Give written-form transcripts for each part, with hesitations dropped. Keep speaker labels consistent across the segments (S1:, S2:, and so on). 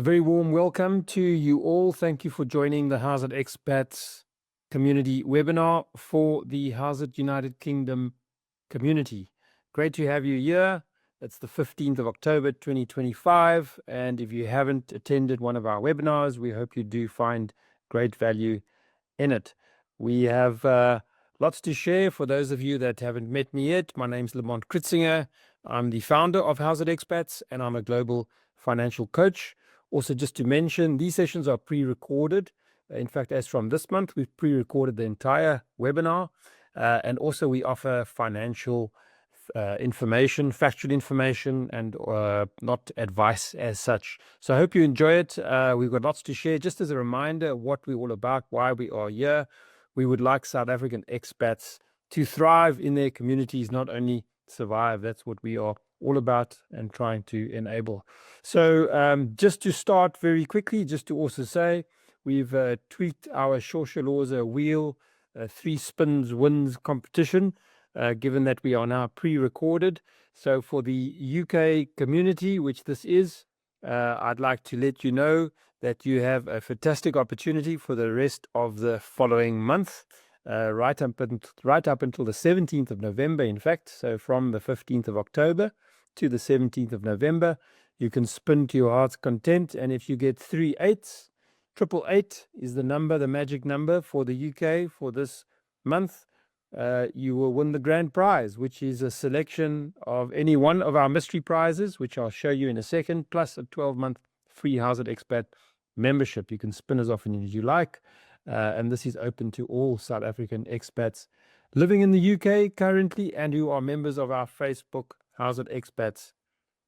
S1: A very warm welcome to you all. Thank you for joining the Howzit Expats community webinar for the Howzit United Kingdom community. Great to have you here. It's the 15th of October 2025, and if you haven't attended one of our webinars, we hope you do find great value in it. We have lots to share for those of you that haven't met me yet. My name's Lamont Kritzinger. I'm the founder of Howzit Expats, and I'm a global financial coach. Also, just to mention, these sessions are pre-recorded. In fact, as from this month, we've pre-recorded the entire webinar. And also we offer financial information, factual information, and not advice as such. So I hope you enjoy it. We've got lots to share. Just as a reminder, what we're all about, why we are here. We would like South African expats to thrive in their communities, not only survive. That's what we are all about and trying to enable. So just to start very quickly, just to also say, we've tweaked our Shoshalorza wheel 3 spins wins competition, given that we are now pre-recorded. So for the UK community, which this is, I'd like to let you know that you have a fantastic opportunity for the rest of the following month, right up until the 17th of November, in fact. So from the 15th of October to the 17th of November, you can spin to your heart's content. And if you get 3 8s, 888 is the number, the magic number for the UK for this month, you will win the grand prize, which is a selection of any one of our mystery prizes, which I'll show you in a second, plus a 12-month free Howzit Expat membership. You can spin as often as you like. And this is open to all South African expats living in the UK currently and who are members of our Facebook Howzit Expats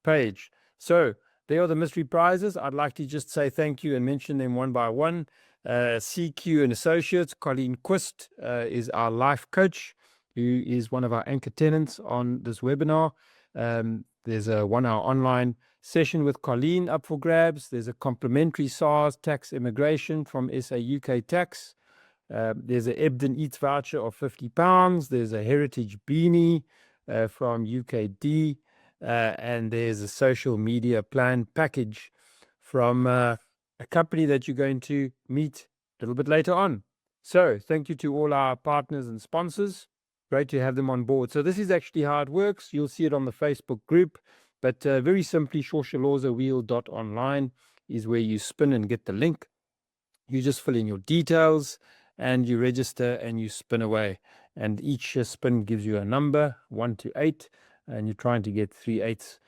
S1: page. So there are the mystery prizes. I'd like to just say thank you and mention them one by one. CQ and Associates, Colleen Quist is our life coach, who is one of our anchor tenants on this webinar. There's a 1-hour online session with Colleen up for grabs. There's a complimentary SARS tax immigration from SA UK Tax. There's a Ebden Eats voucher of £50. There's a heritage beanie from UKD. And there's a social media plan package from a company that you're going to meet a little bit later on. So thank you to all our partners and sponsors. Great to have them on board. So this is actually how it works. You'll see it on the Facebook group, but very simply, shoshalorza.wheel.online is where you spin and get the link. You just fill in your details and you register and you spin away. And each spin gives you a number, 1 to 8, and you're trying to get 3 8s.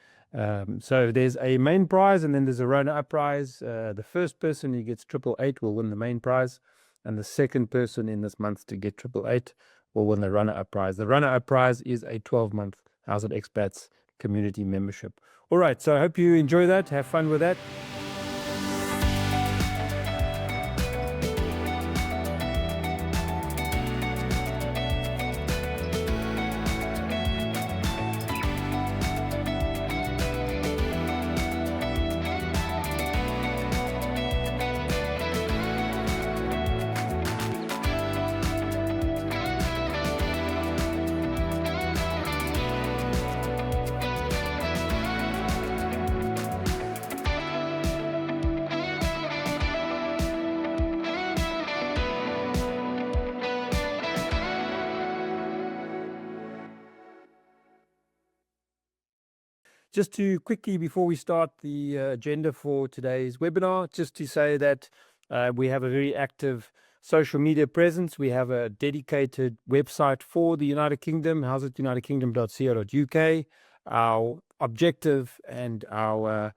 S1: So there's a main prize and then there's a runner-up prize. The first person who gets 888 will win the main prize, and the second person in this month to get 888 will win the runner-up prize. The runner-up prize is a 12-month Howzit Expats community membership. All right, so I hope you enjoy that. Have fun with that. Just to quickly, before we start the agenda for today's webinar, just to say that we have a very active social media presence. We have a dedicated website for the United Kingdom, howzitunitedkingdom.co.uk. Our objective and our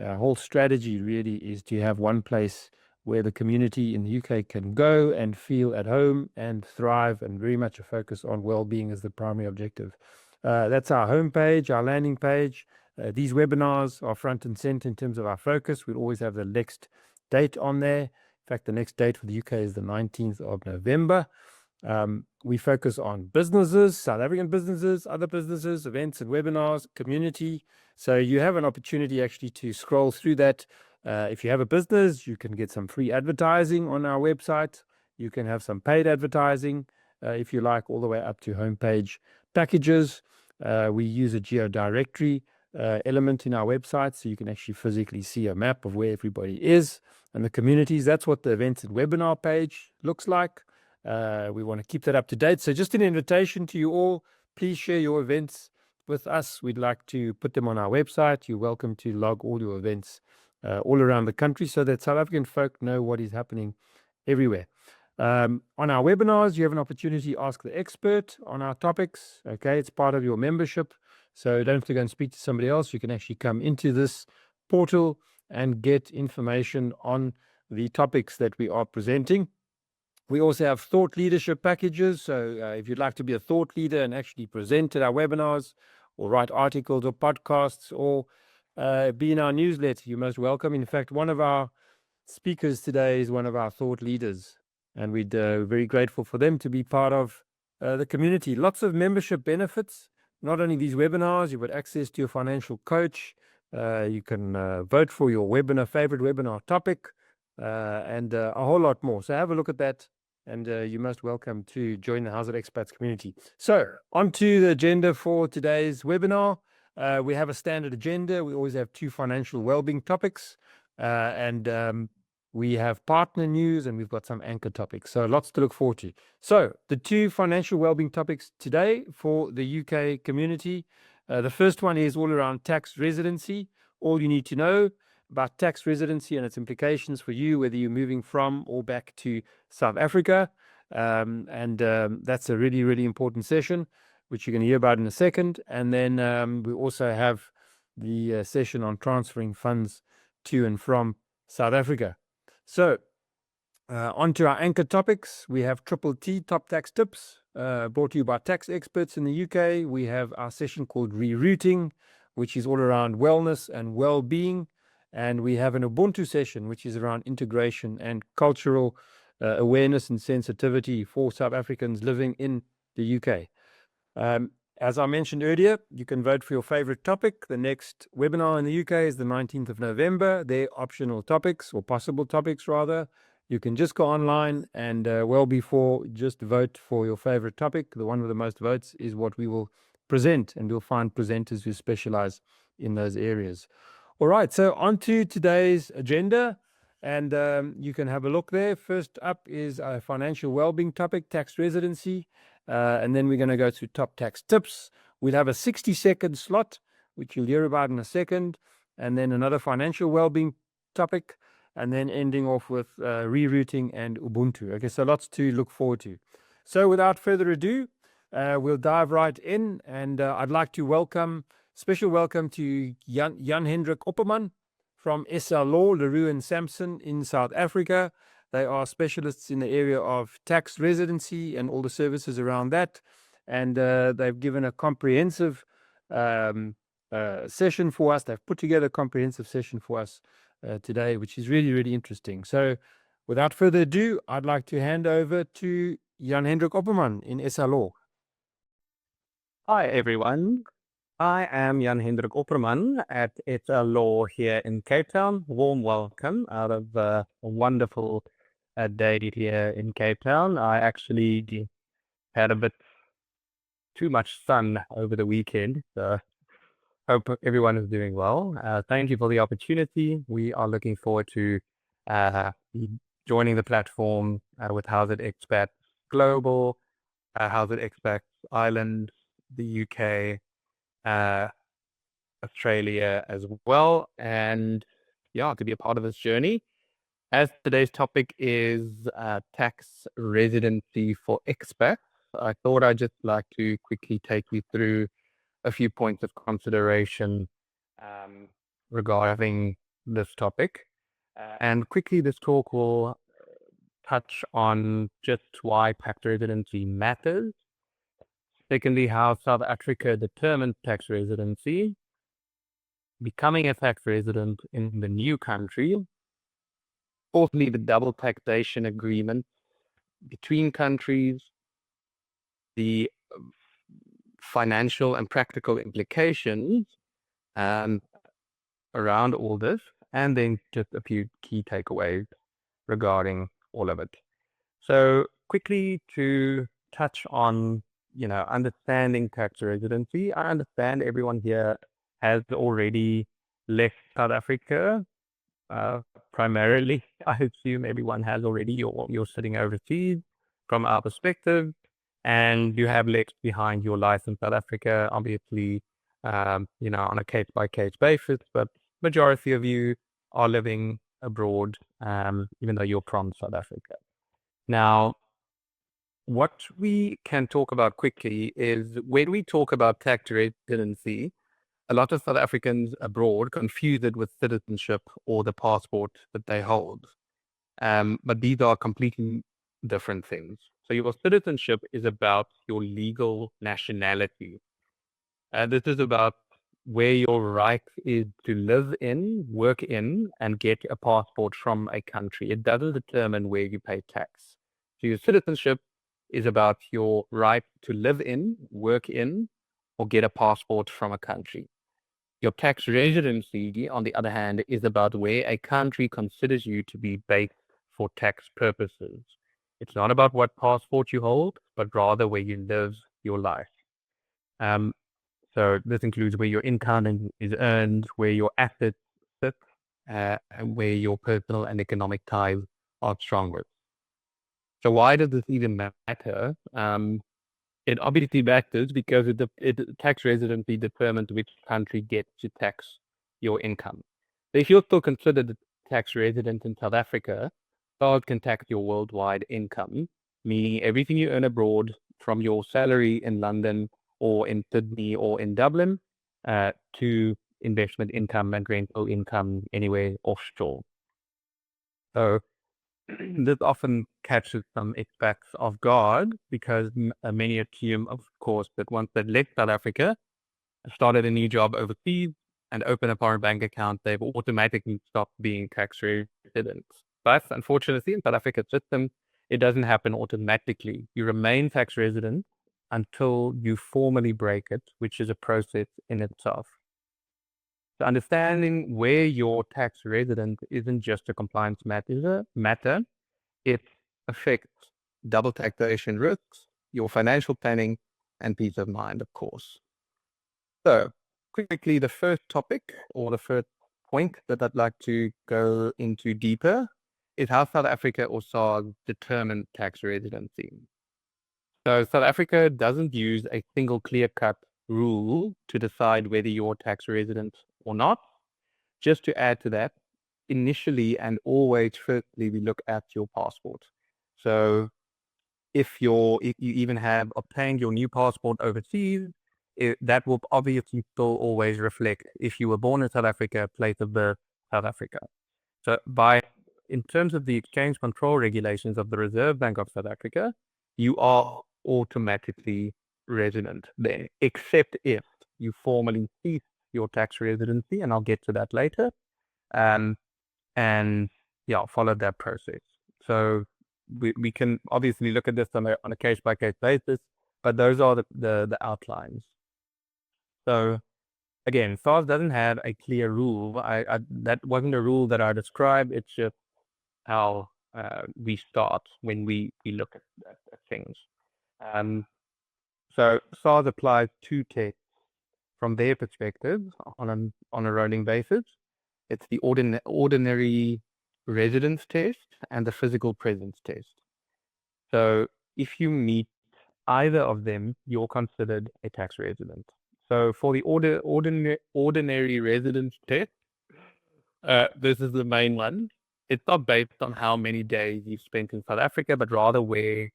S1: whole strategy really is to have one place where the community in the UK can go and feel at home and thrive, and very much a focus on well-being as the primary objective. That's our homepage, our landing page. These webinars are front and center in terms of our focus. We'll always have the next date on there. In fact, the next date for the UK is the 19th of November. We focus on businesses, South African businesses, other businesses, events and webinars, community. So you have an opportunity actually to scroll through that. If you have a business, you can get some free advertising on our website. You can have some paid advertising, if you like, all the way up to homepage packages. We use a geo directory element in our website, so you can actually physically see a map of where everybody is and the communities. That's what the events and webinar page looks like. We want to keep that up to date. So just an invitation to you all, please share your events with us. We'd like to put them on our website. You're welcome to log all your events all around the country so that South African folk know what is happening everywhere. On our webinars, you have an opportunity to ask the expert on our topics. Okay, it's part of your membership. So don't have to go and speak to somebody else. You can actually come into this portal and get information on the topics that we are presenting. We also have thought leadership packages. So if you'd like to be a thought leader and actually present at our webinars or write articles or podcasts or be in our newsletter, you're most welcome. In fact, one of our speakers today is one of our thought leaders, and we're very grateful for them to be part of the community. Lots of membership benefits. Not only these webinars, you've got access to your financial coach. You can vote for your favorite webinar topic, and a whole lot more. So have a look at that, and you're most welcome to join the Howzit Expats community. So on to the agenda for today's webinar. We have a standard agenda. We always have 2 financial wellbeing topics, and we have partner news, and we've got some anchor topics. So lots to look forward to. So the 2 financial wellbeing topics today for the UK community. The first one is all around tax residency. All you need to know about tax residency and its implications for you, whether you're moving from or back to South Africa. That's a really, really important session, which you're going to hear about in a second. And then we also have the session on transferring funds to and from South Africa. So on to our anchor topics. We have Triple T, Top Tax Tips, brought to you by tax experts in the UK. We have our session called Rerooting, which is all around wellness and well-being. And we have an Ubuntu session, which is around integration and cultural awareness and sensitivity for South Africans living in the UK. As I mentioned earlier, you can vote for your favorite topic. The next webinar in the UK is the 19th of November. They're optional topics, or possible topics rather. You can just go online and well before, just vote for your favorite topic. The one with the most votes is what we will present, and we'll find presenters who specialize in those areas. All right, so on to today's agenda, and you can have a look there. First up is a financial wellbeing topic, tax residency. And then we're going to go to top tax tips. We'll have a 60-second slot, which you'll hear about in a second, and then another financial well-being topic, and then ending off with rerouting and Ubuntu. Okay, so lots to look forward to. So without further ado, we'll dive right in, and I'd like to special welcome to Jan Hendrik Opperman from SL Law, Leroux and Sampson in South Africa. They are specialists in the area of tax residency and all the services around that. And they've given a comprehensive session for us. They've put together a comprehensive session for us today, which is really, really interesting. So without further ado, I'd like to hand over to Jan Hendrik Opperman in SL Law.
S2: Hi, everyone. I am Jan Hendrik Opperman at SL Law here in Cape Town. Warm welcome out of a wonderful day here in Cape Town. I actually had a bit too much sun over the weekend, so hope everyone is doing well. Thank you for the opportunity. We are looking forward to joining the platform with Howzit Expats Global, Howzit Expats Ireland, the UK, Australia as well, and yeah, to be a part of this journey. As today's topic is tax residency for expats, I thought I'd just like to quickly take you through a few points of consideration regarding this topic. And quickly, this talk will touch on just why tax residency matters. Secondly, how South Africa determines tax residency, becoming a tax resident in the new country. Fourthly, the double taxation agreement between countries, the financial and practical implications around all this, and then just a few key takeaways regarding all of it. So quickly to touch on, understanding tax residency. I understand everyone here has already left South Africa. Primarily, I assume everyone has already. You're sitting overseas from our perspective, and you have left behind your life in South Africa, obviously, on a case by case basis. But majority of you are living abroad, even though you're from South Africa. Now, what we can talk about quickly is when we talk about tax residency, a lot of South Africans abroad confuse it with citizenship or the passport that they hold. But these are completely different things. So your citizenship is about your legal nationality. This is about where your right is to live in, work in, and get a passport from a country. It doesn't determine where you pay tax. So your citizenship is about your right to live in, work in, or get a passport from a country. Your tax residency, on the other hand, is about where a country considers you to be based for tax purposes. It's not about what passport you hold, but rather where you live your life. Um, so this includes where your income is earned, where your assets sit, and where your personal and economic ties are stronger. So why does this even matter? It obviously matters because tax residency determines which country gets to tax your income. So if you're still considered a tax resident in South Africa, SARS can tax your worldwide income, meaning everything you earn abroad from your salary in London or in Sydney or in Dublin to investment income and rental income anywhere offshore. So this often catches some expats off guard because many assume, of course, that once they've left South Africa, started a new job overseas, and open a foreign bank account, they've automatically stopped being tax residents. But unfortunately, in South Africa's system, it doesn't happen automatically. You remain tax resident until you formally break it, which is a process in itself. So understanding where you're tax resident isn't just a compliance matter. It affects double taxation risks, your financial planning, and peace of mind, of course. So, quickly, the first topic or the first point that I'd like to go into deeper is how South Africa or SARS determine tax residency. So, South Africa doesn't use a single clear-cut rule to decide whether you're tax resident or not. Just to add to that, initially and always, firstly, we look at your passport. So if you even have obtained your new passport overseas, that will obviously still always reflect if you were born in South Africa, place of birth, South Africa. So in terms of the exchange control regulations of the Reserve Bank of South Africa, you are automatically resident there, except if you formally cease your tax residency, and I'll get to that later. And yeah, follow that process. So we can obviously look at this on a case by case basis, but those are the outlines. So again, SARS doesn't have a clear rule. That wasn't a rule that I described. It's just how we start when we look at things. So SARS applies two tests from their perspective on a rolling basis. It's the ordinary residence test and the physical presence test. So if you meet either of them, you're considered a tax resident. So for the ordinary residence test, this is the main one. It's not based on how many days you've spent in South Africa, but rather where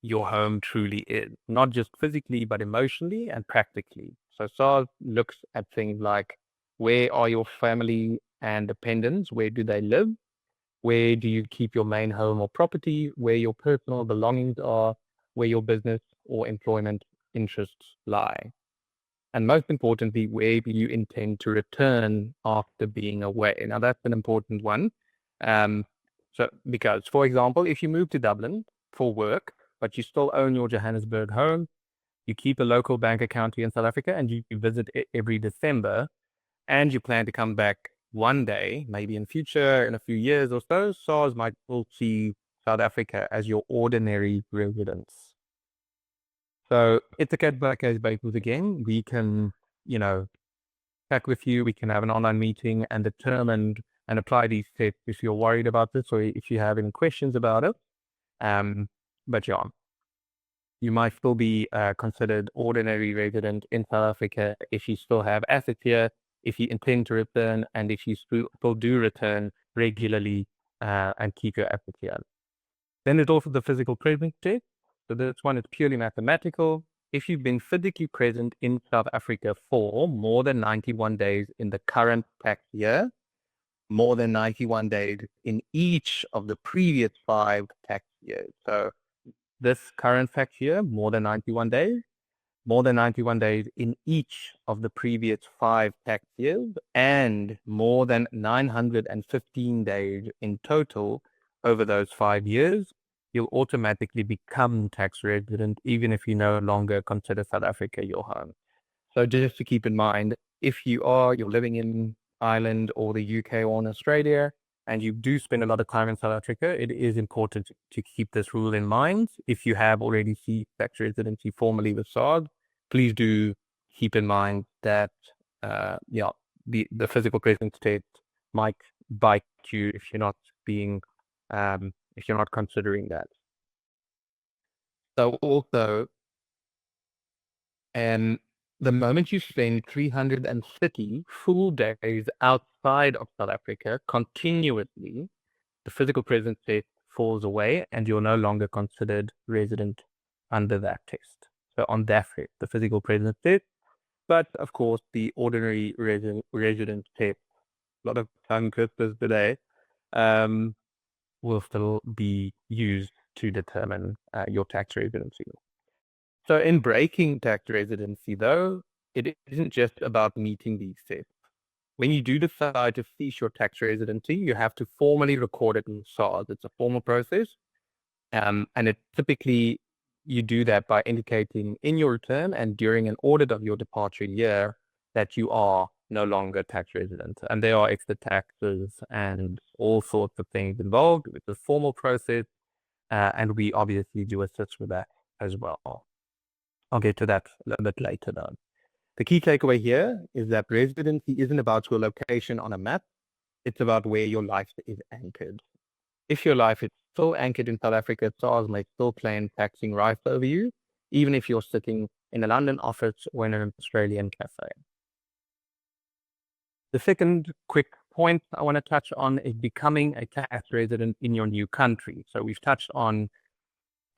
S2: your home truly is, not just physically, but emotionally and practically. So SARS looks at things like where are your family and dependents? Where do they live? Where do you keep your main home or property? Where your personal belongings are? Where your business or employment interests lie? And most importantly, where do you intend to return after being away? Now, that's an important one. Because, for example, if you move to Dublin for work, but you still own your Johannesburg home, you keep a local bank account here in South Africa, and you visit every December, and you plan to come back one day, maybe in future, in a few years or so, SARS might still see South Africa as your ordinary residence. So it's a case by case basis again. We can, chat with you. We can have an online meeting and determine and apply these steps if you're worried about this or if you have any questions about it. But yeah, you might still be considered ordinary resident in South Africa if you still have assets here, if you intend to return, and if you still do return regularly and keep your assets here. Then there's also the physical presence test. So this one is purely mathematical. If you've been physically present in South Africa for more than 91 days in the current tax year, more than 91 days in each of the previous 5 tax years. So this current tax year, more than 91 days, more than 91 days in each of the previous 5 tax years, and more than 915 days in total over those 5 years, you'll automatically become tax resident, even if you no longer consider South Africa your home. So just to keep in mind, if you're living in Ireland or the UK or in Australia, and you do spend a lot of time in South Africa, it is important to keep this rule in mind. If you have already ceased tax residency formally with SARS, please do keep in mind that the physical presence test might bite you if you're not considering that. So also, the moment you spend 330 full days outside of South Africa continuously, the physical presence test falls away and you're no longer considered resident under that test. So on that test, the physical presence test, but of course the ordinary resident test, a lot of tongue twisters today, will still be used to determine your tax residency. So in breaking tax residency, though, it isn't just about meeting these steps. When you do decide to cease your tax residency, you have to formally record it in SARS. It's a formal process. And it typically, you do that by indicating in your return and during an audit of your departure year that you are no longer tax resident. And there are extra taxes and all sorts of things involved. It's a formal process. And we obviously do assist with that as well. I'll get to that a little bit later on. The key takeaway here is that residency isn't about your location on a map. It's about where your life is anchored. If your life is still anchored in South Africa, SARS may still claim taxing rights over you, even if you're sitting in a London office or in an Australian cafe. The second quick point I want to touch on is becoming a tax resident in your new country. So we've touched on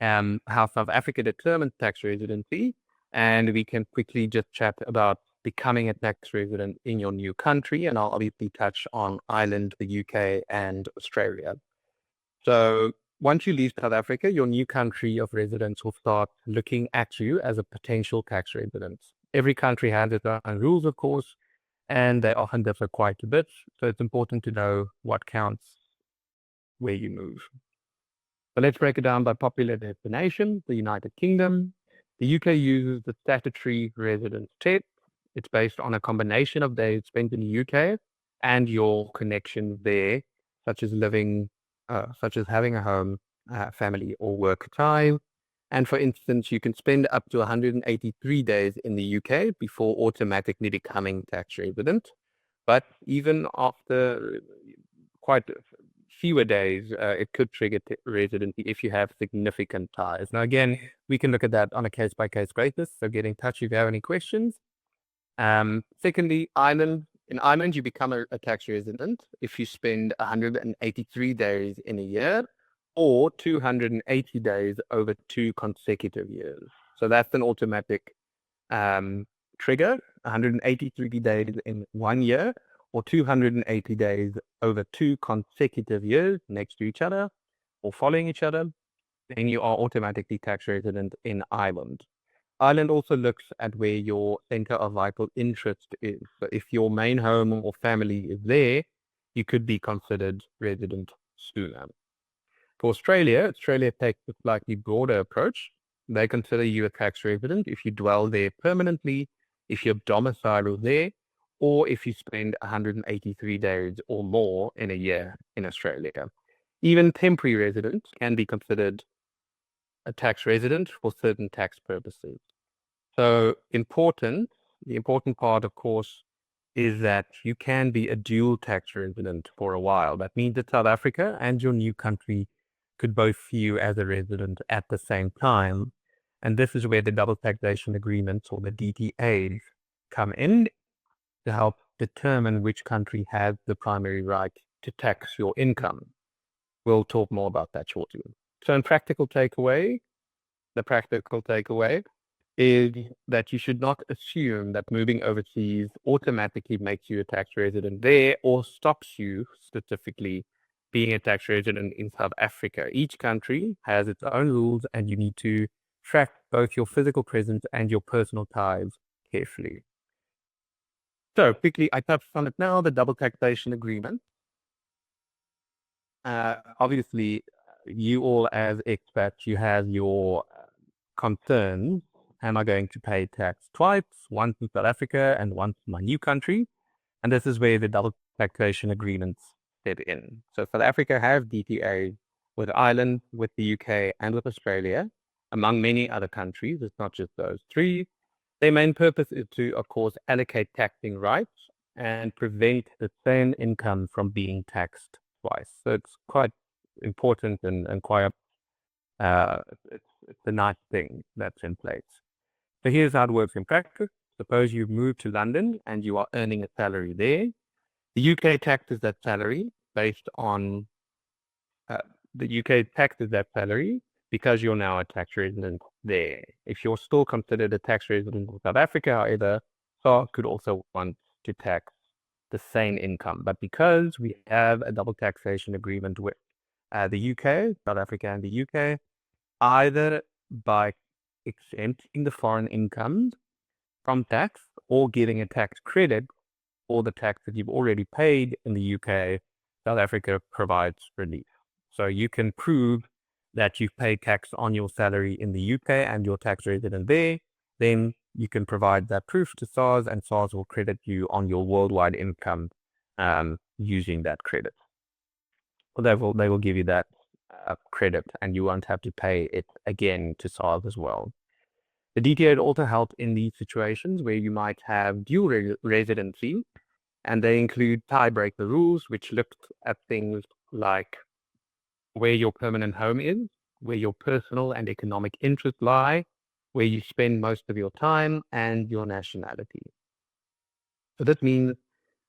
S2: how South Africa determines tax residency, and we can quickly just chat about becoming a tax resident in your new country, and I'll obviously touch on Ireland, the UK, and Australia. So once you leave South Africa, your new country of residence will start looking at you as a potential tax resident. Every country has its own rules, of course, and they often differ quite a bit, so it's important to know what counts where you move. So let's break it down by popular destination, the United Kingdom. The UK uses the statutory residence test. It's based on a combination of days spent in the UK and your connections there, such as having a home, family, or work time. And for instance, you can spend up to 183 days in the UK before automatically becoming tax resident. But even after quite fewer days, it could trigger residency if you have significant ties. Now, again, we can look at that on a case-by-case basis, so get in touch if you have any questions. Secondly, Ireland. In Ireland, you become a tax resident if you spend 183 days in a year or 280 days over 2 consecutive years. So that's an automatic trigger, 183 days in 1 year or 280 days over 2 consecutive years next to each other or following each other, then you are automatically tax resident in Ireland. Ireland also looks at where your center of vital interest is. So if your main home or family is there, you could be considered resident sooner. For Australia takes a slightly broader approach. They consider you a tax resident if you dwell there permanently, if your domicile is there, or if you spend 183 days or more in a year in Australia. Even temporary residents can be considered a tax resident for certain tax purposes. So the important part, of course, is that you can be a dual tax resident for a while. That means that South Africa and your new country could both see you as a resident at the same time. And this is where the double taxation agreements, or the DTAs, come in to help determine which country has the primary right to tax your income. We'll talk more about that shortly. So, the practical takeaway is that you should not assume that moving overseas automatically makes you a tax resident there or stops you specifically being a tax resident in South Africa. Each country has its own rules, and you need to track both your physical presence and your personal ties carefully. So quickly, I touched on it now, the double taxation agreement. Obviously, you all as expats, you have your concerns. Am I going to pay tax twice, once in South Africa and once in my new country? And this is where the double taxation agreements step in. So South Africa has DTA with Ireland, with the UK, and with Australia, among many other countries. It's not just those three. Their main purpose is to, of course, allocate taxing rights and prevent the same income from being taxed twice. So it's quite important and quite it's a nice thing that's in place. So here's how it works in practice. Suppose you've moved to London and you are earning a salary there. The UK taxes that salary based on the UK taxes that salary because you're now a tax resident there. If you're still considered a tax resident in South Africa, however, SARS could also want to tax the same income. But because we have a double taxation agreement with the UK, South Africa and the UK, either by exempting the foreign income from tax or giving a tax credit for the tax that you've already paid in the UK, South Africa provides relief. So you can prove that you've paid tax on your salary in the UK and your tax resident there, then you can provide that proof to SARS, and SARS will credit you on your worldwide income using that credit. Well, they will give you that credit, and you won't have to pay it again to SARS as well. The DTA also help in these situations where you might have dual residency, and they include tiebreaker rules, which look at things like where your permanent home is, where your personal and economic interests lie, where you spend most of your time, and your nationality. So this means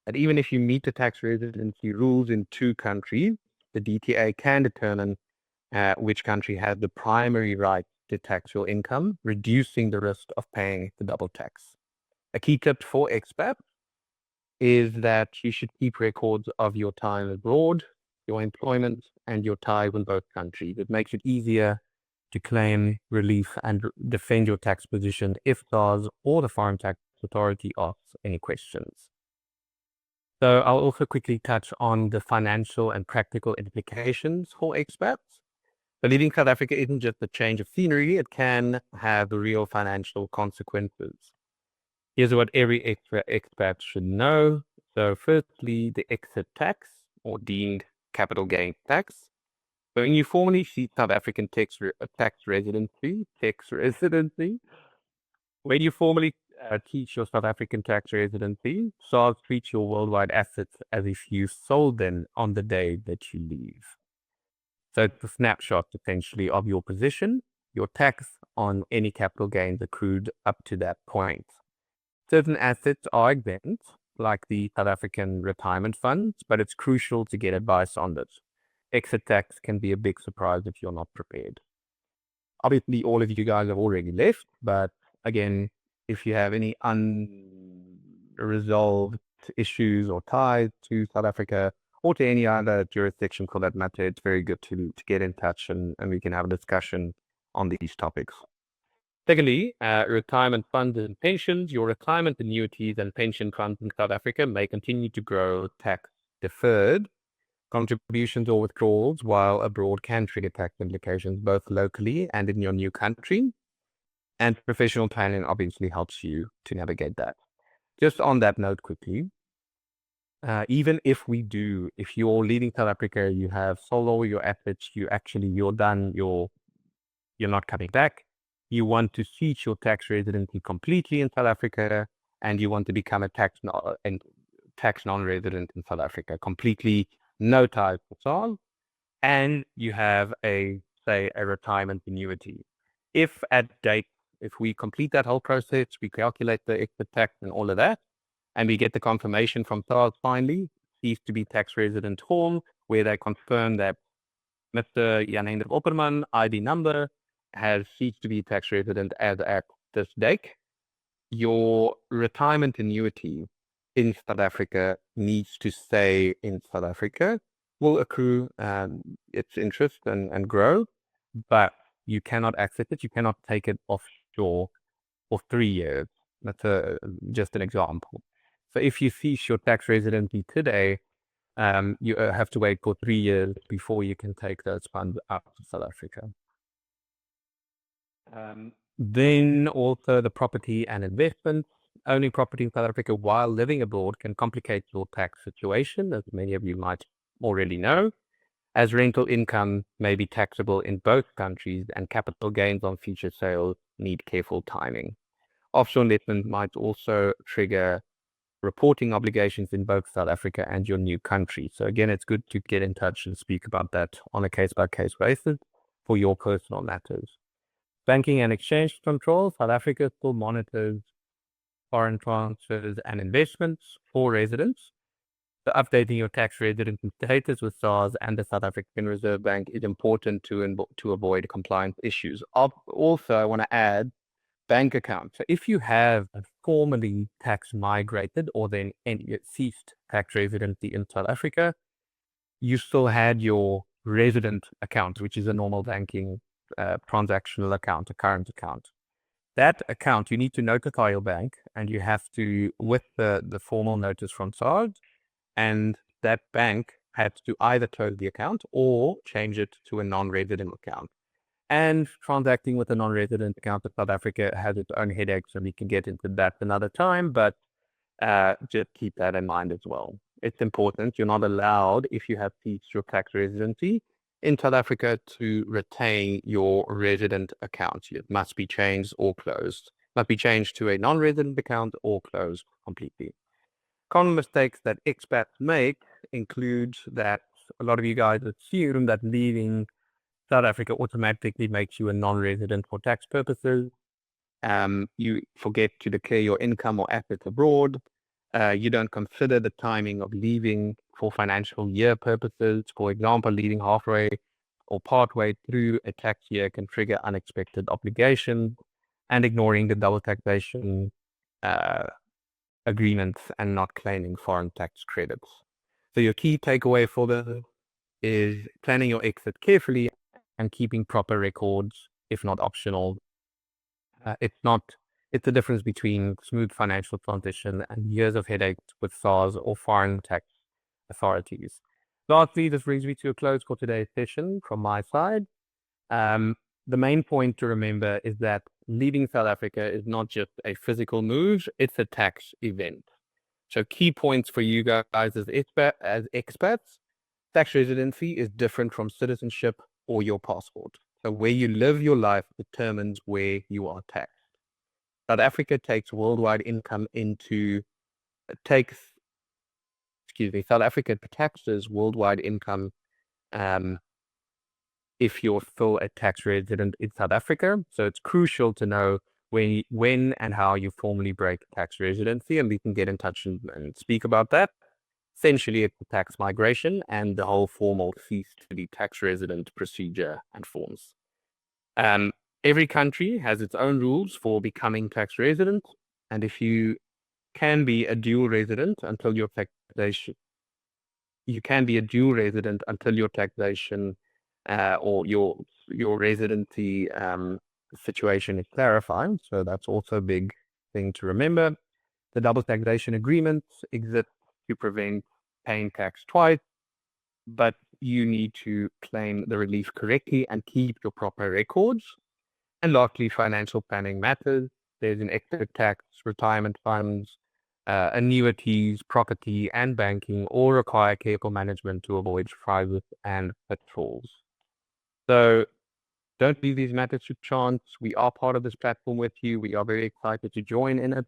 S2: that even if you meet the tax residency rules in two countries, the DTA can determine which country has the primary right to tax your income, reducing the risk of paying the double tax. A key tip for expats is that you should keep records of your time abroad, your employment, and your ties in both countries. It makes it easier to claim relief and defend your tax position if SARS or the Foreign Tax Authority asks any questions. So I'll also quickly touch on the financial and practical implications for expats. So leaving South Africa isn't just a change of scenery, it can have real financial consequences. Here's what every expat should know. So firstly, the exit tax, or deemed capital gain tax. So when you formally seek South African tax residency, when you formally teach your South African tax residency, SARS treats your worldwide assets as if you sold them on the day that you leave. So it's a snapshot essentially of your position, your tax on any capital gains accrued up to that point. Certain assets are exempt, like the South African retirement funds, but it's crucial to get advice on this. Exit tax can be a big surprise if you're not prepared. Obviously, all of you guys have already left, but again, if you have any unresolved issues or ties to South Africa or to any other jurisdiction for that matter, it's very good to get in touch and we can have a discussion on these topics. Secondly, retirement funds and pensions. Your retirement annuities and pension funds in South Africa may continue to grow tax deferred. Contributions or withdrawals while abroad can trigger tax implications both locally and in your new country. And professional planning obviously helps you to navigate that. Just on that note quickly, even if you're leaving South Africa, you have sold all your assets, you're done, you're not coming back, you want to cease your tax residency completely in South Africa, and you want to become a tax non-resident in South Africa, completely no ties to SARS, and you have say a retirement annuity. If we complete that whole process, we calculate the exit tax and all of that, and we get the confirmation from SARS finally, ceased to be tax resident form, where they confirm that Mr. Jan Hendrik Opperman, ID number, has ceased to be tax resident as at this date. Your retirement annuity in South Africa needs to stay in South Africa, will accrue its interest and grow, but you cannot access it. You cannot take it offshore for 3 years. That's just an example. So if you cease your tax residency today, you have to wait for 3 years before you can take those funds out of South Africa. Then also the property and investments. Owning property in South Africa while living abroad can complicate your tax situation, as many of you might already know, as rental income may be taxable in both countries and capital gains on future sales need careful timing. Offshore investment might also trigger reporting obligations in both South Africa and your new country. So again, it's good to get in touch and speak about that on a case-by-case basis for your personal matters. Banking and exchange control. South Africa still monitors foreign transfers and investments for residents. So updating your tax residency status with SARS and the South African Reserve Bank is important to avoid compliance issues. Also, I want to add bank accounts. So if you have formally tax migrated or then ceased tax residency in South Africa, you still had your resident account, which is a normal banking transactional account, a current account. That account, you need to notify your bank, and you have to, with the formal notice from SARS, and that bank had to either close the account or change it to a non-resident account. And transacting with a non-resident account in South Africa has its own headaches, and we can get into that another time, but just keep that in mind as well. It's important. You're not allowed, if you have ceased your tax residency in South Africa, to retain your resident account. It must be changed or closed. Must be changed to a non-resident account or closed completely. Common mistakes that expats make include that a lot of you guys assume that leaving South Africa automatically makes you a non-resident for tax purposes. You forget to declare your income or assets abroad. You don't consider the timing of leaving for financial year purposes. For example, leaving halfway or partway through a tax year can trigger unexpected obligations, and ignoring the double taxation agreements and not claiming foreign tax credits. So your key takeaway for this is planning your exit carefully and keeping proper records, if not optional. It's the difference between smooth financial transition and years of headaches with SARS or foreign tax authorities. Lastly, this brings me to a close for today's session from my side. The main point to remember is that leaving South Africa is not just a physical move, it's a tax event. So key points for you guys as expats: tax residency is different from citizenship or your passport. So where you live your life determines where you are taxed. South Africa takes worldwide income South Africa taxes worldwide income if you're still a tax resident in South Africa. So it's crucial to know when and how you formally break tax residency, and we can get in touch and speak about that. Essentially, it's the tax migration and the whole formal cease to be tax resident procedure and forms. Every country has its own rules for becoming tax resident, and if you can be a dual resident until your taxation, or your residency situation is clarified. So that's also a big thing to remember. The double taxation agreements exist to prevent paying tax twice, but you need to claim the relief correctly and keep your proper records. And lastly, financial planning matters. There's an exit tax, retirement funds, annuities, property, and banking all require careful management to avoid surprises and pitfalls. So don't leave these matters to chance. We are part of this platform with you. We are very excited to join in it.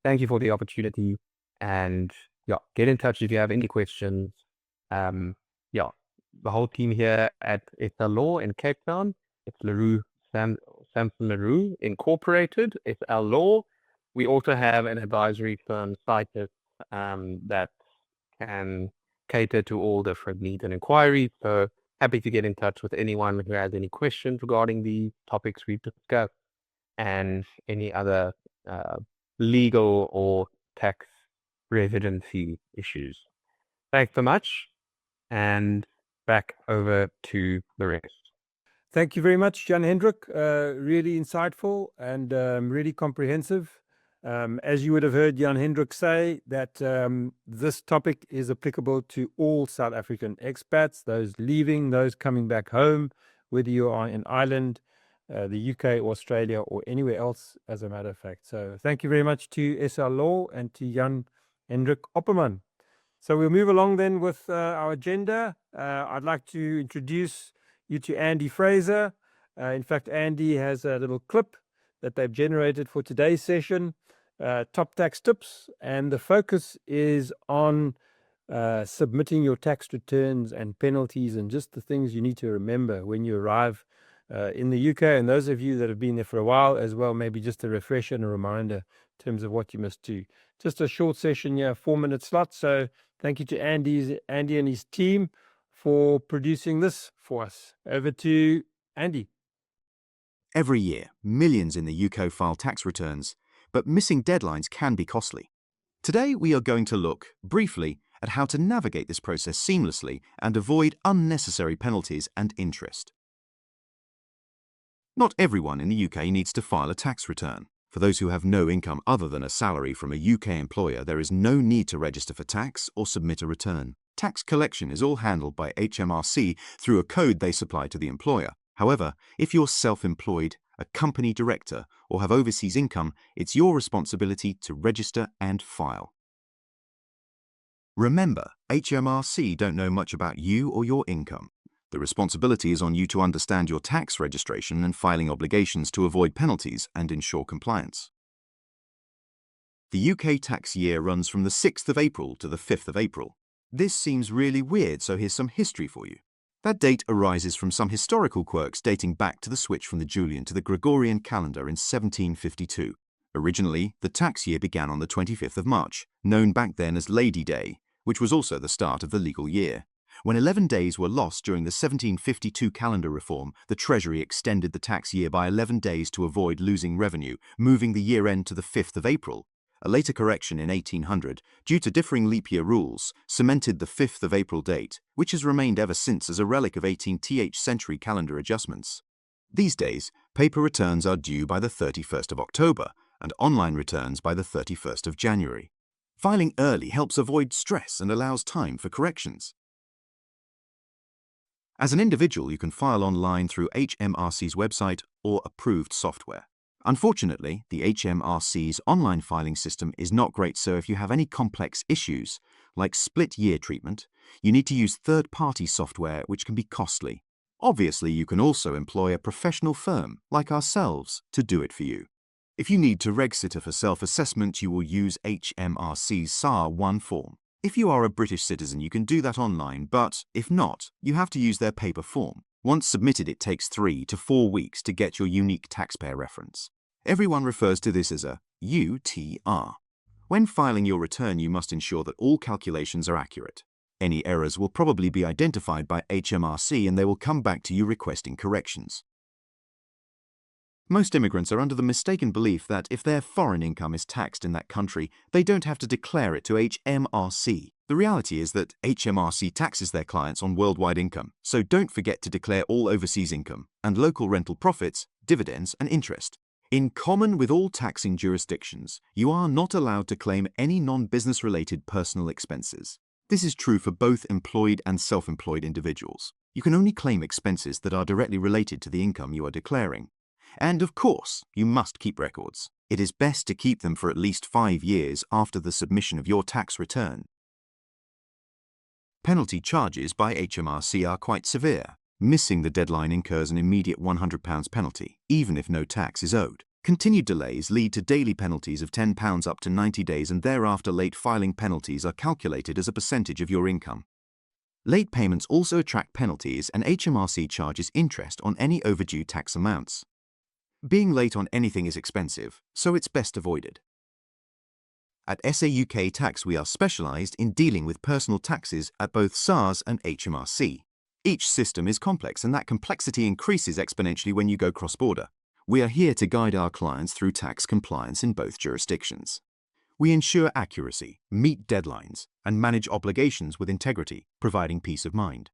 S2: Thank you for the opportunity, and yeah, get in touch if you have any questions. Yeah, the whole team here at It's a Law in Cape Town. It's Samson LaRue Incorporated. It's our law. We also have an advisory firm, Citus, that can cater to all different needs and inquiries. So happy to get in touch with anyone who has any questions regarding the topics we've discussed and any other uh, legal or tax residency issues. Thanks so much, and back over to the rest.
S1: Thank you very much, Jan Hendrik. Really insightful and really comprehensive. As you would have heard Jan Hendrik say, that this topic is applicable to all South African expats, those leaving, those coming back home, whether you are in Ireland, the UK, Australia, or anywhere else, as a matter of fact. So thank you very much to SR Law and to Jan Hendrik Opperman. So we'll move along then with our agenda. I'd like to introduce you to Andy Fraser. In fact, Andy has a little clip that they've generated for today's session, top tax tips, and the focus is on submitting your tax returns and penalties and just the things you need to remember when you arrive in the UK. And those of you that have been there for a while as well, maybe just a refresher and a reminder in terms of what you must do. Just a short session here, 4-minute slot. So thank you to Andy and his team for producing this for us. Over to Andy.
S3: Every year, millions in the UK file tax returns, but missing deadlines can be costly. Today, we are going to look, briefly, at how to navigate this process seamlessly and avoid unnecessary penalties and interest. Not everyone in the UK needs to file a tax return. For those who have no income other than a salary from a UK employer, there is no need to register for tax or submit a return. Tax collection is all handled by HMRC through a code they supply to the employer. However, if you're self-employed, a company director, or have overseas income, it's your responsibility to register and file. Remember, HMRC don't know much about you or your income. The responsibility is on you to understand your tax registration and filing obligations to avoid penalties and ensure compliance. The UK tax year runs from the 6th of April to the 5th of April. This seems really weird, so here's some history for you. That date arises from some historical quirks dating back to the switch from the Julian to the Gregorian calendar in 1752. Originally, the tax year began on the 25th of March, known back then as Lady Day, which was also the start of the legal year. When 11 days were lost during the 1752 calendar reform, the Treasury extended the tax year by 11 days to avoid losing revenue, moving the year end to the 5th of April. A later correction in 1800, due to differing leap year rules, cemented the 5th of April date, which has remained ever since as a relic of 18th century calendar adjustments. These days, paper returns are due by the 31st of October and online returns by the 31st of January. Filing early helps avoid stress and allows time for corrections. As an individual, you can file online through HMRC's website or approved software. Unfortunately, the HMRC's online filing system is not great, so if you have any complex issues, like split year treatment, you need to use third-party software, which can be costly. Obviously, you can also employ a professional firm, like ourselves, to do it for you. If you need to register for self-assessment, you will use HMRC's SAR1 form. If you are a British citizen, you can do that online, but if not, you have to use their paper form. Once submitted, it takes 3 to 4 weeks to get your unique taxpayer reference. Everyone refers to this as a UTR. When filing your return, you must ensure that all calculations are accurate. Any errors will probably be identified by HMRC and they will come back to you requesting corrections. Most immigrants are under the mistaken belief that if their foreign income is taxed in that country, they don't have to declare it to HMRC. The reality is that HMRC taxes their clients on worldwide income, so don't forget to declare all overseas income and local rental profits, dividends, and interest. In common with all taxing jurisdictions, you are not allowed to claim any non-business related personal expenses. This is true for both employed and self-employed individuals. You can only claim expenses that are directly related to the income you are declaring. And of course, you must keep records. It is best to keep them for at least 5 years after the submission of your tax return. Penalty charges by HMRC are quite severe. Missing the deadline incurs an immediate £100 penalty, even if no tax is owed. Continued delays lead to daily penalties of £10 up to 90 days, and thereafter late filing penalties are calculated as a percentage of your income. Late payments also attract penalties, and HMRC charges interest on any overdue tax amounts. Being late on anything is expensive, so it's best avoided. At SA UK Tax, we are specialised in dealing with personal taxes at both SARS and HMRC. Each system is complex, and that complexity increases exponentially when you go cross-border. We are here to guide our clients through tax compliance in both jurisdictions. We ensure accuracy, meet deadlines, and manage obligations with integrity, providing peace of mind.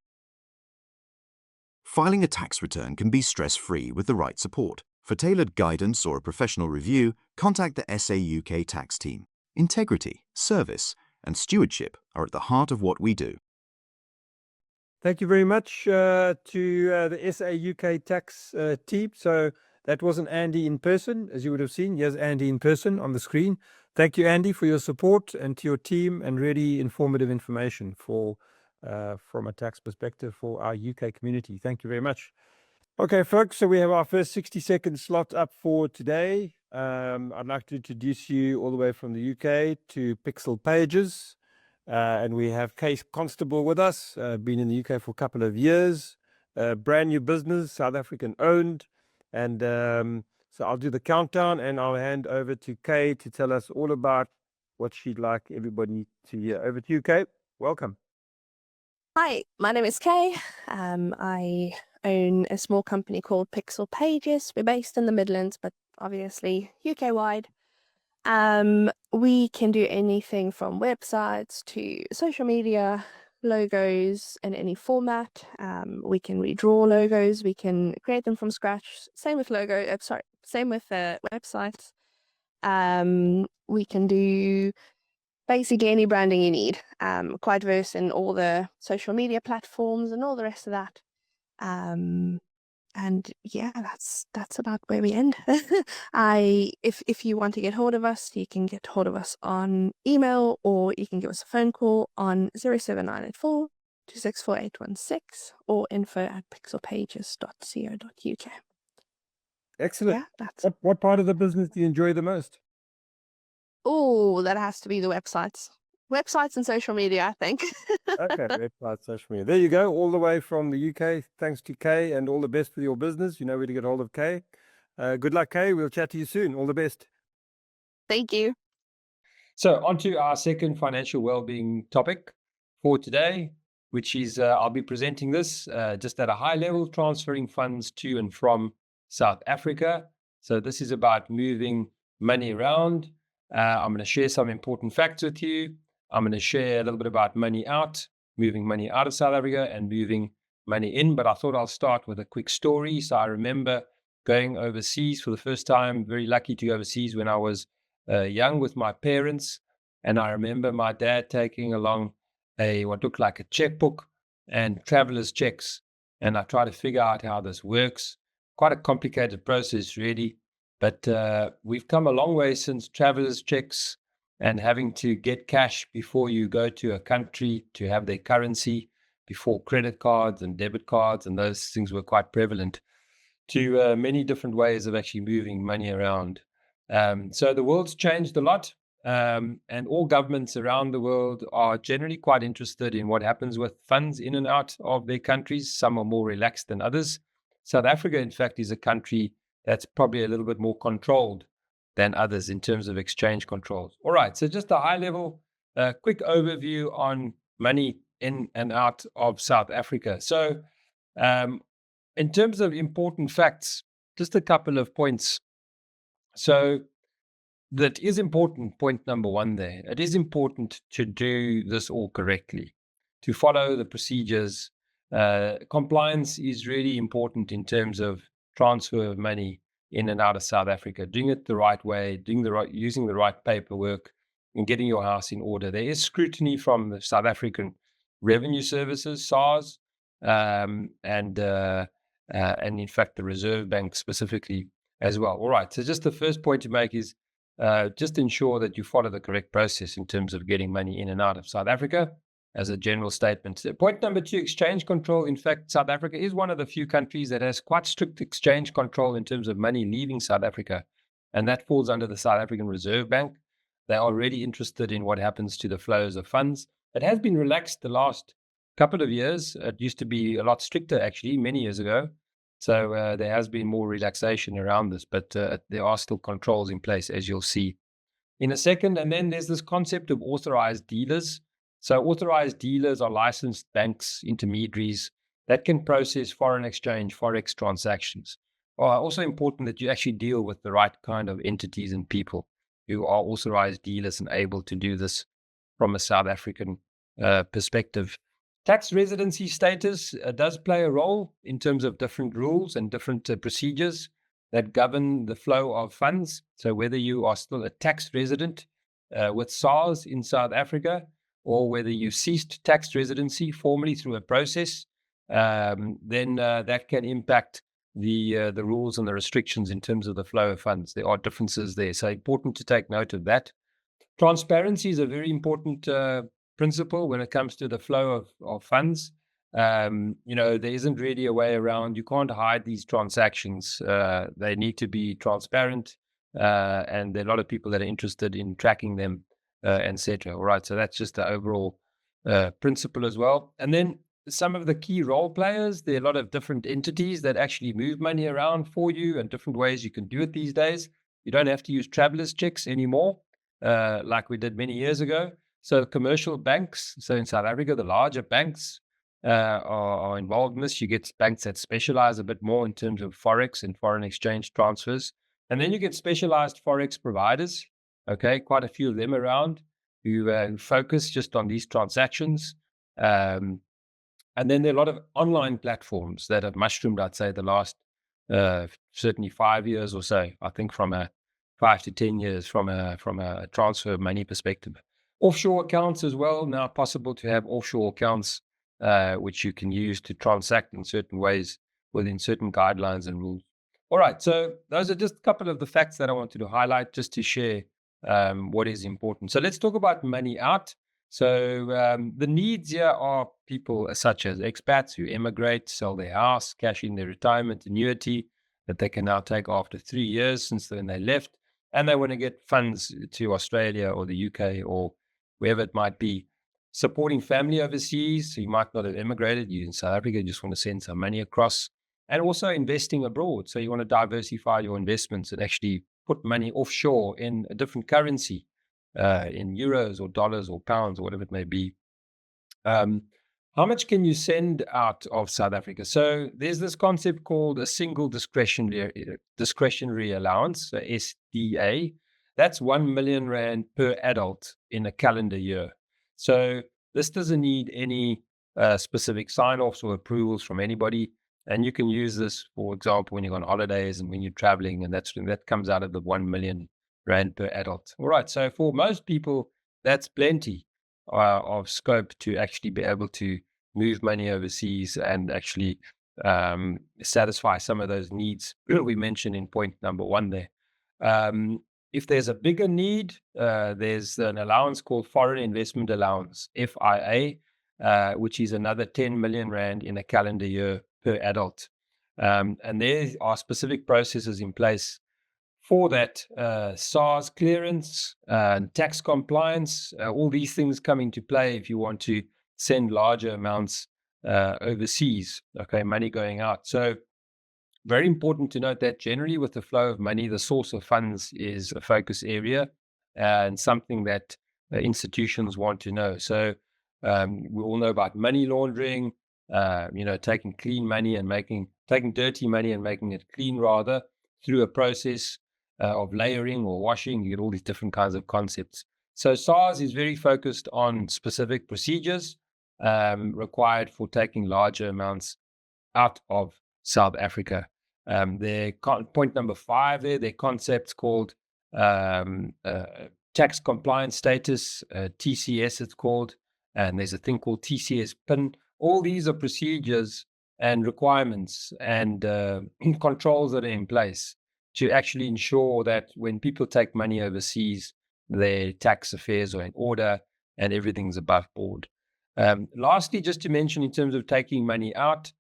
S3: Filing a tax return can be stress-free with the right support. For tailored guidance or a professional review, contact the SA UK Tax team. Integrity, service, and stewardship are at the heart of what we do.
S1: Thank you very much to the SA UK Tax team. So that wasn't Andy in person, as you would have seen. Here's Andy in person on the screen. Thank you, Andy, for your support, and to your team, and really informative information for from a tax perspective for our UK community. Thank you very much. Okay, folks, so we have our first 60-second slot up for today. I'd like to introduce you all the way from the UK to Pixel Pages. And we have Constable with us, been in the UK for a couple of years, brand new business, South African owned. And so I'll do the countdown, and I'll hand over to Kay to tell us all about what she'd like everybody to hear. Over to you, Kay. Welcome.
S4: Hi, my name is Kay. I own a small company called Pixel Pages. We're based in the Midlands, but obviously UK-wide. We can do anything from websites to social media, logos in any format. We can redraw logos. We can create them from scratch. Same with websites. We can do basically any branding you need. Quite versed in all the social media platforms and all the rest of that. And yeah, that's about where we end. If you want to get hold of us, you can get hold of us on email, or you can give us a phone call on 07984 264816 or info@pixelpages.co.uk.
S1: Excellent.
S4: Yeah, that's
S1: What part of the business do you enjoy the most?
S4: that has to be the websites and social media, I think.
S1: Okay, website, social media. There you go, all the way from the UK. Thanks to Kay, and all the best with your business. You know where to get hold of Kay. Good luck, Kay. We'll chat to you soon. All the best.
S4: Thank you.
S1: So on to our second financial well-being topic for today, which is I'll be presenting this just at a high level, transferring funds to and from South Africa. So this is about moving money around. I'm going to share some important facts with you. I'm going to share a little bit about money out, moving money out of South Africa and moving money in. But I thought I'll start with a quick story. So I remember going overseas for the first time, very lucky to go overseas when I was young with my parents. And I remember my dad taking along what looked like a checkbook and traveler's checks. And I tried to figure out how this works. Quite a complicated process, really. But we've come a long way since traveler's checks and having to get cash before you go to a country to have their currency, before credit cards and debit cards and those things were quite prevalent, to many different ways of actually moving money around. So the world's changed a lot, and all governments around the world are generally quite interested in what happens with funds in and out of their countries. Some are more relaxed than others. South Africa, in fact, is a country that's probably a little bit more controlled than others in terms of exchange controls. All right, so just a high level, quick overview on money in and out of South Africa. So in terms of important facts, just a couple of points. So that is important, point number one there. It is important to do this all correctly, to follow the procedures. Compliance is really important in terms of transfer of money in and out of South Africa, doing it the right way, using the right paperwork, and getting your house in order. There is scrutiny from the South African Revenue Services, SARS, and in fact the Reserve Bank specifically as well. All right, so just the first point to make is just ensure that you follow the correct process in terms of getting money in and out of South Africa as a general statement. Point number two, exchange control. In fact, South Africa is one of the few countries that has quite strict exchange control in terms of money leaving South Africa.
S5: and that falls under the South African Reserve Bank. They're already interested in what happens to the flows of funds. It has been relaxed the last couple of years. It used to be a lot stricter, actually, many years ago. So there has been more relaxation around this, but there are still controls in place, as you'll see in a second. And then there's this concept of authorized dealers. So authorized dealers are licensed banks, intermediaries that can process foreign exchange, forex transactions. Also important that you actually deal with the right kind of entities and people who are authorized dealers and able to do this from a South African perspective. Tax residency status does play a role in terms of different rules and different procedures that govern the flow of funds. So whether you are still a tax resident with SARS in South Africa, or whether you ceased tax residency formally through a process, then that can impact the rules and the restrictions in terms of the flow of funds. There are differences there. So important to take note of that. Transparency is a very important principle when it comes to the flow of funds. There isn't really a way around. You can't hide these transactions. They need to be transparent, and there are a lot of people that are interested in tracking them, etc. All right, so that's just the overall principle as well. And then some of the key role players, there are a lot of different entities that actually move money around for you and different ways you can do it these days. You don't have to use traveler's checks anymore, like we did many years ago. So commercial banks, so in South Africa, the larger banks are involved in this. You get banks that specialize a bit more in terms of forex and foreign exchange transfers. And then you get specialized forex providers, okay, quite a few of them around who focus just on these transactions. And then there are a lot of online platforms that have mushroomed, I'd say, the last certainly 5 years or so. I think from a 5 to 10 years from a transfer of money perspective. Offshore accounts as well. Now possible to have offshore accounts which you can use to transact in certain ways within certain guidelines and rules. All right, so those are just a couple of the facts that I wanted to highlight just to share what is important. So let's talk about money out. So the needs here are people such as expats who emigrate, sell their house, cash in their retirement annuity that they can now take after 3 years since when they left, and they want to get funds to Australia or the UK or wherever it might be. Supporting family overseas, so you might not have emigrated, you're in South Africa, you just want to send some money across, and also investing abroad. So you want to diversify your investments and actually put money offshore in a different currency, in euros or dollars or pounds or whatever it may be. How much can you send out of South Africa? So there's this concept called a single discretionary allowance, SDA. That's 1 million rand per adult in a calendar year. So this doesn't need any specific sign-offs or approvals from anybody. And you can use this, for example, when you're on holidays and when you're traveling, and that comes out of the 1 million rand per adult. All right. So for most people, that's plenty of scope to actually be able to move money overseas and actually satisfy some of those needs we mentioned in point number 1 there. If there's a bigger need, there's an allowance called Foreign Investment Allowance, FIA, which is another 10 million rand in a calendar year per adult. And there are specific processes in place for that, SARS clearance, tax compliance, all these things come into play if you want to send larger amounts overseas, okay, money going out. So very important to note that generally with the flow of money, the source of funds is a focus area and something that institutions want to know. So we all know about money laundering, taking clean money and taking dirty money and making it clean rather through a process of layering or washing. You get all these different kinds of concepts. So SARS is very focused on specific procedures required for taking larger amounts out of South Africa. Their point number 5 there, their concept's called tax compliance status, TCS it's called, and there's a thing called TCS PIN. All these are procedures and requirements and controls that are in place to actually ensure that when people take money overseas, their tax affairs are in order and everything's above board. Lastly, just to mention in terms of taking money out,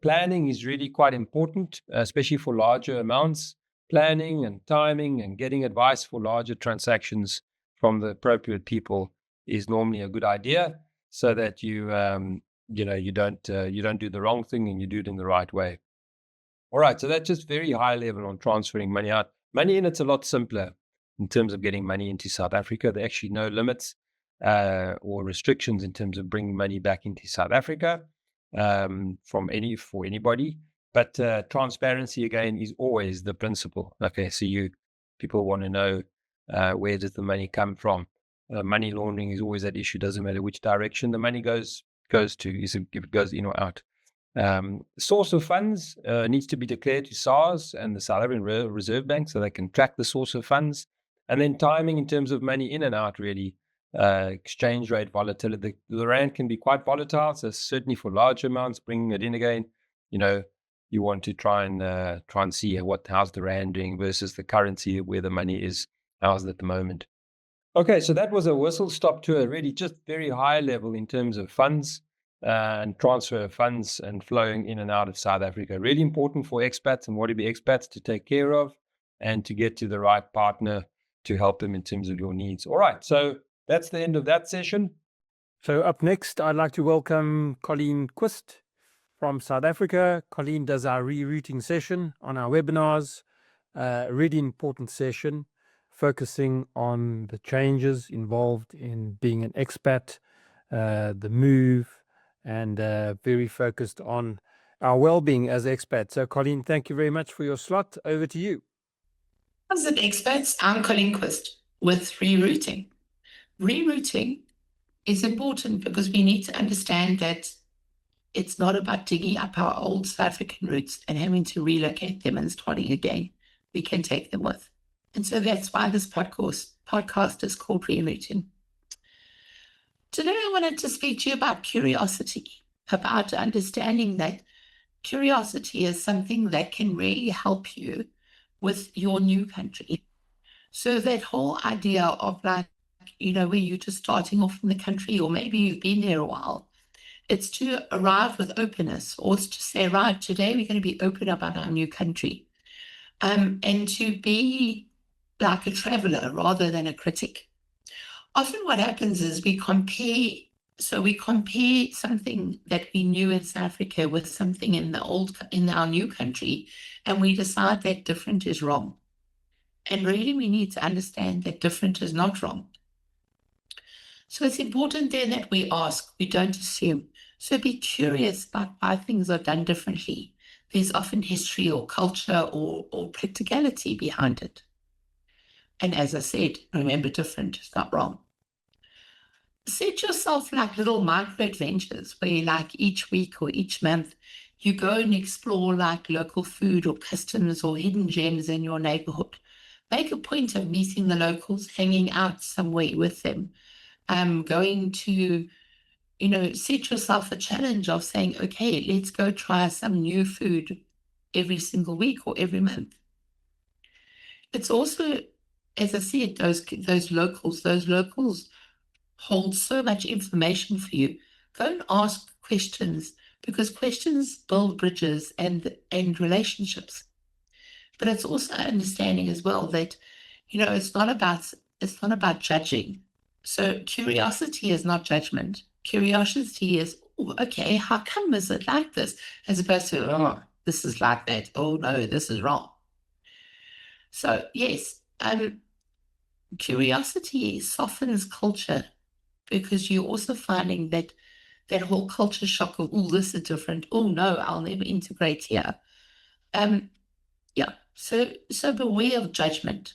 S5: planning is really quite important, especially for larger amounts. planning and timing and getting advice for larger transactions from the appropriate people is normally a good idea, so that you you don't do the wrong thing and you do it in the right way. All right, so that's just very high level on transferring money out. Money in, it's a lot simpler in terms of getting money into South Africa. There are actually no limits or restrictions in terms of bringing money back into South Africa for anybody. But transparency, again, is always the principle. Okay, so people want to know where does the money come from. Money laundering is always that issue. Doesn't matter which direction the money goes to, if it goes in or out. Source of funds needs to be declared to SARS and the South African Reserve Bank, so they can track the source of funds. And then timing in terms of money in and out, really. Exchange rate volatility. The rand can be quite volatile, so certainly for large amounts, bringing it in again, you want to try and see how's the rand doing versus the currency, where the money is, how's it at the moment. Okay, so that was a whistle stop tour, really just very high level in terms of funds and transfer of funds and flowing in and out of South Africa. Really important for expats and want-to-be expats to take care of and to get to the right partner to help them in terms of your needs. All right, so that's the end of that session.
S1: So up next, I'd like to welcome Colleen Quist from South Africa. Colleen does our rerouting session on our webinars. A really important session, focusing on the changes involved in being an expat, the move, and very focused on our well-being as expats. So Colleen, thank you very much for your slot. Over to you.
S6: Howzit Expats, I'm Colleen Quist with Rerooting. Rerooting is important because we need to understand that it's not about digging up our old South African roots and having to relocate them and starting again. We can take them with. And so that's why this podcast is called Rerooting. Today I wanted to speak to you about curiosity, about understanding that curiosity is something that can really help you with your new country. So that whole idea of where you're just starting off in the country, or maybe you've been there a while, it's to arrive with openness, or it's to say, right, today we're going to be open about our new country, and to be like a traveler rather than a critic. Often what happens is we compare something that we knew in South Africa with something in our new country, and we decide that different is wrong. And really we need to understand that different is not wrong. So it's important then that we ask, we don't assume. So be curious about why things are done differently. There's often history or culture or practicality behind it. And as I said, remember, different is not wrong. Set yourself like little micro adventures where like each week or each month you go and explore like local food or customs or hidden gems in your neighborhood. Make a point of meeting the locals, hanging out somewhere with them, going to, set yourself a challenge of saying, okay, let's go try some new food every single week or every month. It's also, as I said, those locals hold so much information for you. Go and ask questions, because questions build bridges and relationships. But it's also understanding as well that, it's not about judging. So curiosity is not judgment. Curiosity is, okay, how come is it like this? As opposed to, oh, this is like that. Oh no, this is wrong. So yes, curiosity softens culture, because you're also finding that whole culture shock of, oh, this is different. Oh no, I'll never integrate here. So beware of judgment.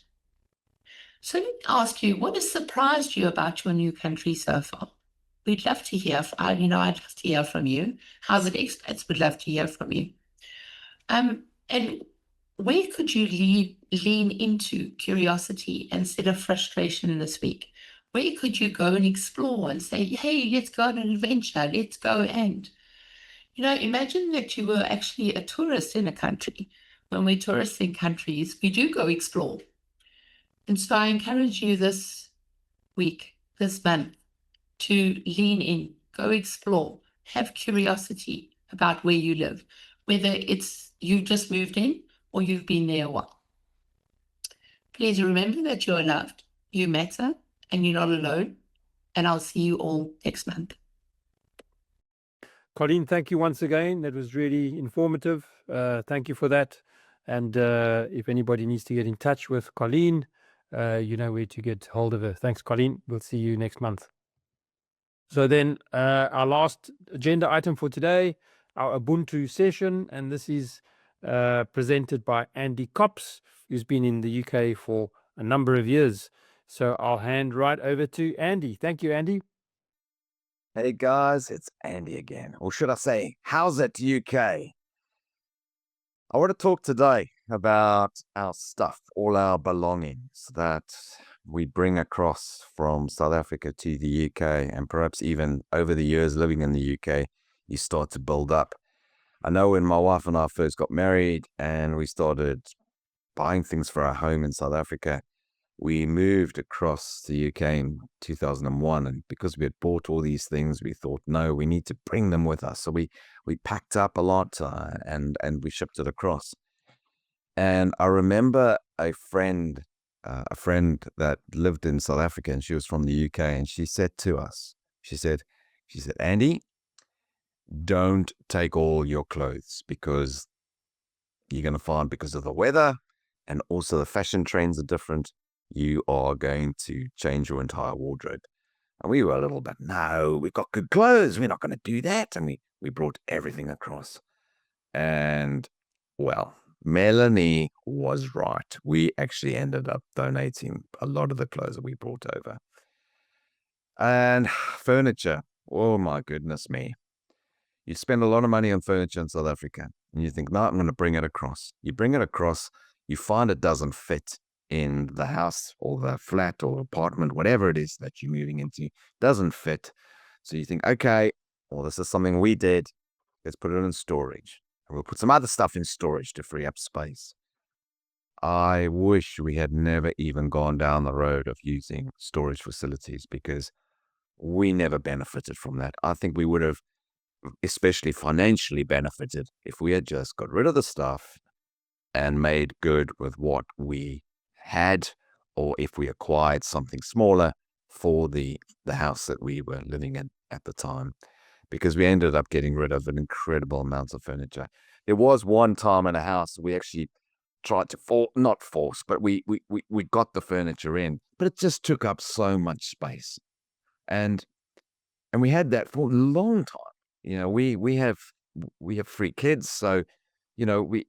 S6: So let me ask you, what has surprised you about your new country so far? We'd love to hear. I'd love to hear from you. Howzit Expats would love to hear from you. And where could you lean into curiosity instead of frustration this week? Where could you go and explore and say, hey, let's go on an adventure. Let's go and, imagine that you were actually a tourist in a country. When we're tourists in countries, we do go explore. And so I encourage you this week, this month, to lean in, go explore, have curiosity about where you live, whether it's you just moved in or you've been there a while. Please remember that you're loved, you matter, and you're not alone. And I'll see you all next month.
S1: Colleen, thank you once again. That was really informative. Thank you for that. And if anybody needs to get in touch with Colleen, you know where to get hold of her. Thanks, Colleen. We'll see you next month. So then our last agenda item for today, our Ubuntu session, and this is presented by Andy Cops, who's been in the UK for a number of years. So I'll hand right over to Andy. Thank you, Andy.
S7: Hey guys, it's Andy again. Or should I say, Howzit UK? I want to talk today about our stuff, all our belongings that we bring across from South Africa to the UK, and perhaps even over the years living in the UK, you start to build up. I know when my wife and I first got married and we started buying things for our home in South Africa, we moved across the UK in 2001, and because we had bought all these things, we thought, no, we need to bring them with us. So we packed up a lot and we shipped it across. And I remember a friend that lived in South Africa, and she was from the UK, and she said to us, she said, Andy, don't take all your clothes, because you're going to find, because of the weather and also the fashion trends are different, you are going to change your entire wardrobe. And we were a little bit, no, we've got good clothes, we're not going to do that. And we brought everything across. And, well, Melanie was right. We actually ended up donating a lot of the clothes that we brought over. And furniture, oh my goodness me. You spend a lot of money on furniture in South Africa, and you think, no, I'm going to bring it across. You bring it across, you find it doesn't fit in the house or the flat or apartment, whatever it is that you're moving into, doesn't fit. So you think, okay, well, this is something we did. Let's put it in storage. And we'll put some other stuff in storage to free up space. I wish we had never even gone down the road of using storage facilities, because we never benefited from that. I think we would have, especially financially, benefited if we had just got rid of the stuff and made good with what we had, or if we acquired something smaller for the house that we were living in at the time, because we ended up getting rid of an incredible amount of furniture. There was one time in a house we actually tried to not force, but we got the furniture in, but it just took up so much space. And we had that for a long time. You know, we have 3 kids, so you know, we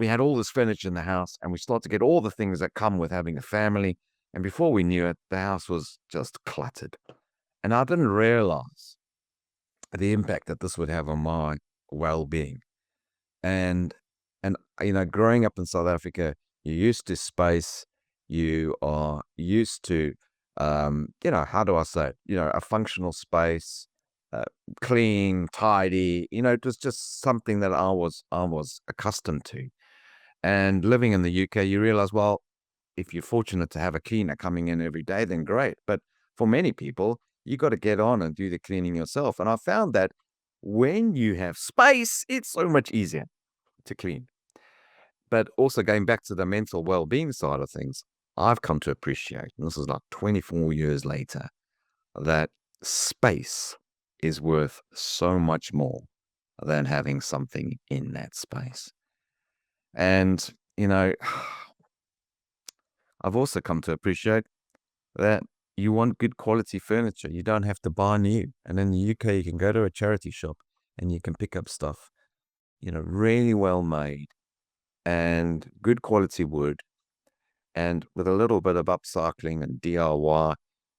S7: had all this furniture in the house, and we started to get all the things that come with having a family. And before we knew it, the house was just cluttered. And I didn't realize the impact that this would have on my well-being. And you know, growing up in South Africa, you're used to space, you are used to, you know, how do I say it? You know, a functional space, clean, tidy. You know, it was just something that I was accustomed to. And living in the UK, you realize, well, if you're fortunate to have a cleaner coming in every day, then great. But for many people, you got to get on and do the cleaning yourself. And I found that when you have space, it's so much easier to clean. But also going back to the mental well-being side of things, I've come to appreciate, and this is like 24 years later, that space is worth so much more than having something in that space. And, you know, I've also come to appreciate that you want good quality furniture. You don't have to buy new. And in the UK, you can go to a charity shop and you can pick up stuff, you know, really well made and good quality wood. And with a little bit of upcycling and DIY,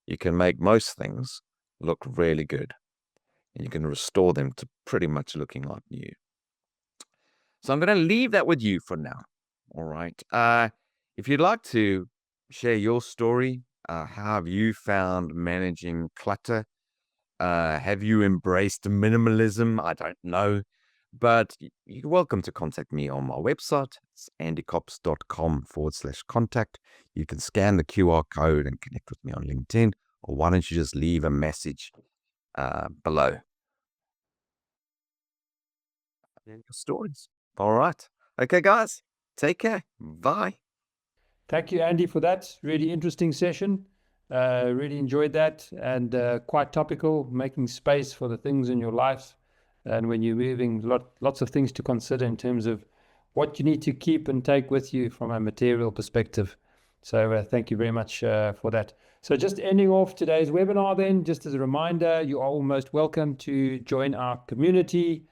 S7: you can make most things look really good. And you can restore them to pretty much looking like new. So I'm going to leave that with you for now. All right. If you'd like to share your story, how have you found managing clutter? Have you embraced minimalism? I don't know. But you're welcome to contact me on my website. It's andycops.com/contact. You can scan the QR code and connect with me on LinkedIn. Or why don't you just leave a message below? And your stories. All right. Okay, guys. Take care. Bye.
S5: Thank you, Andy, for that. Really interesting session. Really enjoyed that, and quite topical, making space for the things in your life. And when you're moving, lots of things to consider in terms of what you need to keep and take with you from a material perspective. So thank you very much for that. So just ending off today's webinar then, just as a reminder, you are all most welcome to join our community.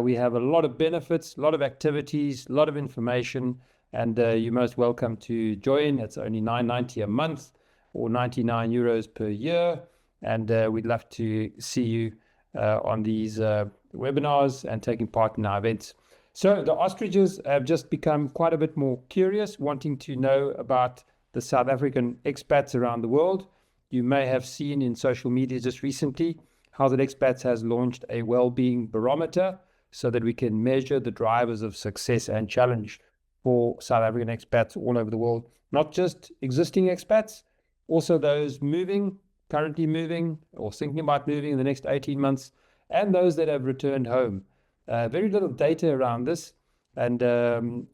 S5: We have a lot of benefits, a lot of activities, a lot of information, and you're most welcome to join. It's only $9.90 a month or 99 euros per year. And we'd love to see you on these webinars and taking part in our events. So the ostriches have just become quite a bit more curious, wanting to know about the South African expats around the world. You may have seen in social media just recently, Howzit Expats has launched a Wellbeing barometer so that we can measure the drivers of success and challenge for South African expats all over the world. Not just existing expats, also those moving, currently moving, or thinking about moving in the next 18 months, and those that have returned home. Very little data around this, and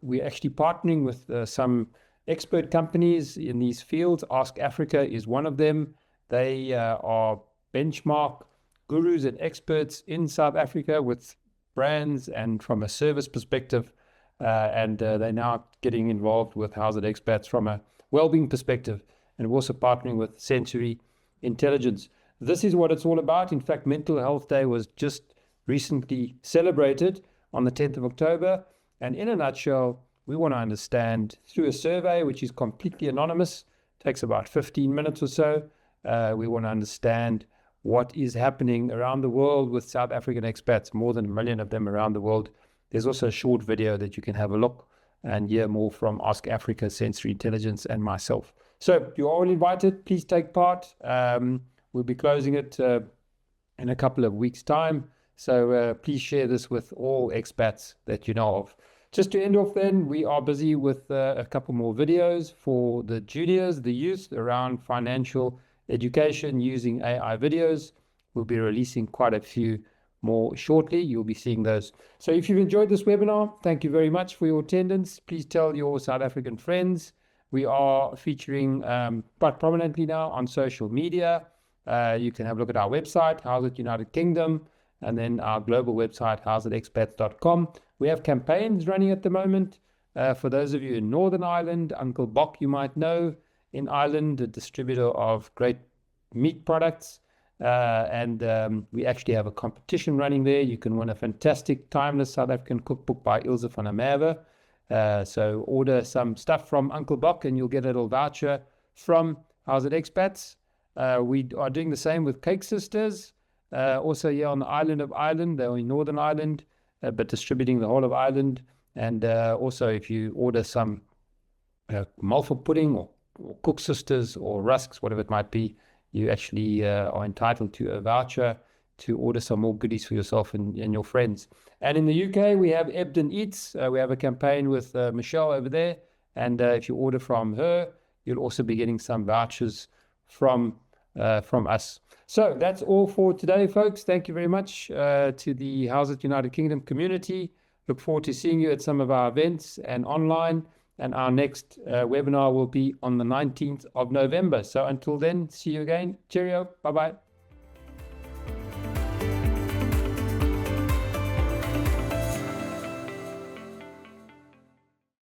S5: we're actually partnering with some expert companies in these fields. Ask Africa is one of them. They are benchmark gurus and experts in South Africa with brands and from a service perspective, and they're now getting involved with Howzit Expats from a well-being perspective, and we're also partnering with Sensory Intelligence. This is what it's all about. In fact, Mental Health Day was just recently celebrated on the 10th of October. And in a nutshell, we want to understand through a survey, which is completely anonymous, takes about 15 minutes or so. We want to understand what is happening around the world with South African expats, more than 1 million of them around the world. There's also a short video that you can have a look and hear more from Ask Africa, Sensory Intelligence, and myself. So you're all invited. Please take part. We'll be closing it in a couple of weeks' time. So please share this with all expats that you know of. Just to end off then, we are busy with a couple more videos for the juniors, the youth, around financial education using AI videos. We'll be releasing quite a few more shortly. You'll be seeing those. So if you've enjoyed this webinar, thank you very much for your attendance. Please tell your South African friends. We are featuring quite prominently now on social media. You can have a look at our website, Howzit United Kingdom, and then our global website, howzitexpats.com. We have campaigns running at the moment. For those of you in Northern Ireland, Uncle Bok, you might know, in Ireland, a distributor of great meat products. And we actually have a competition running there. You can win a fantastic timeless South African cookbook by Ilse van der Merwe. So order some stuff from Uncle Bok and you'll get a little voucher from Howzit Expats. We are doing the same with Cake Sisters. Also here on the island of Ireland, they're in Northern Ireland, but distributing the whole of Ireland. And also if you order some malva pudding or Cook Sisters or rusks, whatever it might be, you actually are entitled to a voucher to order some more goodies for yourself and your friends. And in the UK, we have Ebden Eats. We have a campaign with Michelle over there. And if you order from her, you'll also be getting some vouchers from us. So that's all for today, folks. Thank you very much to the Howzit United Kingdom community. Look forward to seeing you at some of our events and online. And our next webinar will be on the 19th of November. So until then, see you again. Cheerio. Bye-bye.